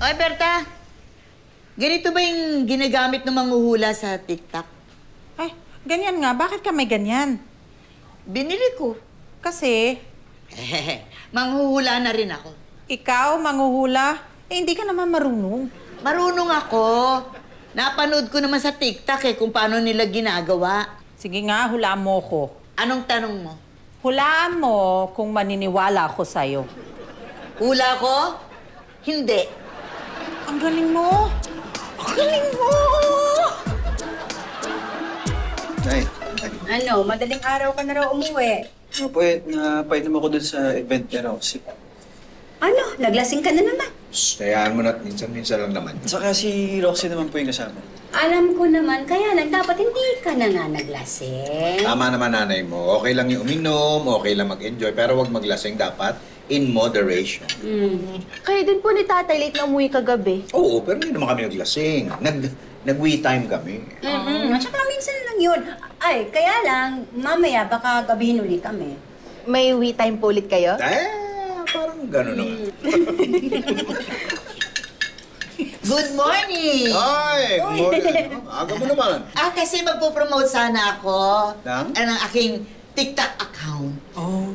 Oy, Berta! Ganito ba yung ginagamit ng manghuhula sa TikTok? Ay, ganyan nga. Bakit ka may ganyan? Binili ko. Kasi, Manghuhula na rin ako. ikaw, manghuhula, hindi ka naman marunong. Marunong ako. Napanood ko naman sa TikTok kung paano nila ginagawa. Sige nga, hulaan mo ko. Anong tanong mo? Hulaan mo kung maniniwala ako sa'yo. Hula ko? Hindi. Ang galing mo! Ang galing mo! Nay, Ano, madaling araw ka na raw umuwi. napainom ako dun sa event ni Roxy. Ano, naglasing ka na naman. Kayaan mo na minsan-minsan lang naman. Saka si Roxy naman po yung kasama. Alam ko naman, kaya lang dapat hindi ka na nga naglasing. Tama naman nanay mo. Okay lang yung uminom, okay lang mag-enjoy, pero wag maglasing dapat in moderation. Kayo din po ni Tatay late na umuwi kagabi. Oo, pero hindi naman kami naglasing. Nag-we time kami. At saka minsan lang yun. Ay, kaya lang, mamaya baka gabihin ulit kami. May we time po ulit kayo? Parang gano'n naman. Good morning! Ay, aga mo naman. Kasi magpo-promote sana ako Ng? ng aking TikTok account. Oh.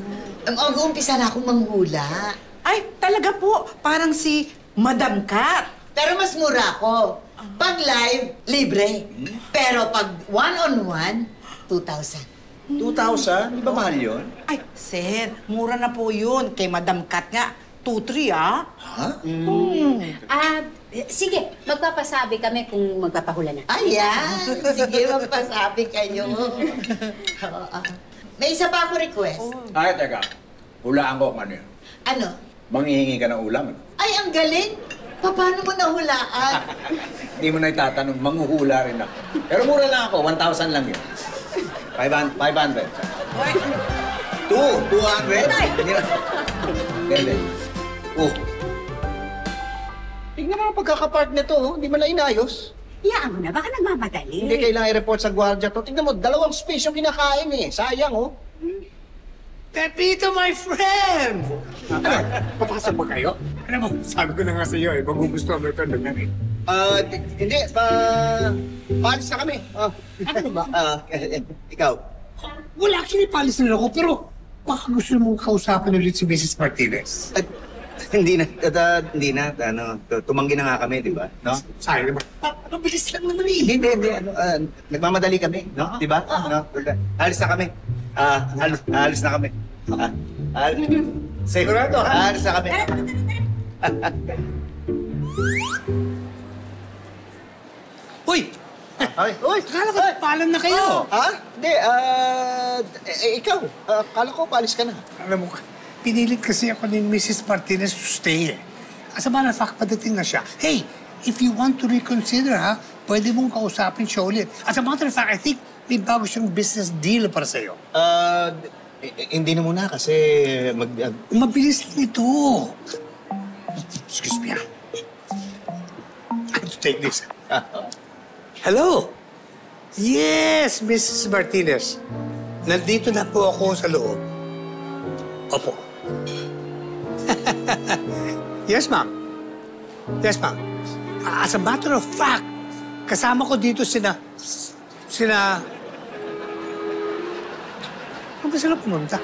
Mag-uumpisa na akong manghula. Ay, talaga po. Parang si Madam Cat. Pero mas mura ako. Pag live, libre. Pero pag one-on-one, 2,000. 2,000? Di ba mahal yun? Ay, sir, mura na po yun. Kay Madam Cat nga, 2-3 ah. Ha? Sige, magpapasabi kami kung magpapahula na. Ayan! Sige, magpasabi kayo. May isa pa ako request. Ay, teka. Hulaan ko kung ano yun. Ano? Manghihingi ka ng ulam. Ano? Ay, ang galing! Paano mo nahulaan? Hindi mo na itatanong, manghuhula rin ako. Pero mura lang ako, 1,000 lang yun. 500. 200? Hindi. Oh. Tingnan mo ang pagkakapart nito, oh. Hindi mo na inayos. Iyaan mo na, baka nagmamadali. Hindi kailangan i-report sa gwardiya to. Tingnan mo, 2 space yung kinakain eh. Sayang, oh. Pepito, my friend! Ano? Papasok ba kayo? Alam mo, sabi ko na nga sa iyo eh, magugustuhan mo ito ng ganit. Hindi. Paalis na kami. Ano ba? Ikaw. Wala, actually, palis na ako, pero baka gusto mong kausapin ulit si Mrs. Martinez. Hindi na. Tumanggi na nga kami, di ba? No? Sayang naman. Ano, bilis lang naman eh. Hindi. Nagmamadali kami, no? Di ba? No? Alis na kami. Alis na kami. Sigurado, ha? Alis na kami. Uy! Uy! Akala ko paalam na kayo. Ha? Hindi, ikaw. Akala ko, paalis ka na. Alam mo, pinilit kasi ako ni Mrs. Martinez to stay eh. As a matter of fact, padating na siya. Hey, if you want to reconsider, ha, pwede mong kausapin siya ulit. As a matter of fact, I think may bago siyang business deal para sa'yo. Hindi na muna kasi Mabilis lang ito. Excuse me, ha. I have to take this. Hello? Yes, Mrs. Martinez. Nandito na po ako sa loob. Opo. Yes, ma'am. Yes, ma'am. As a matter of fact, kasama ko dito sina... Ano ba sila pumunta?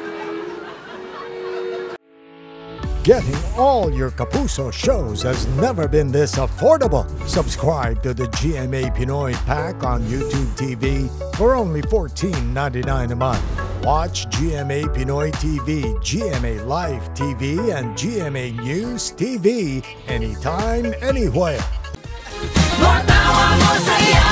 Getting all your Kapuso shows has never been this affordable. Subscribe to the GMA Pinoy Pack on YouTube TV for only $14.99 a month. Watch GMA Pinoy TV, GMA Live TV, and GMA News TV anytime, anywhere. Matawa mo saya.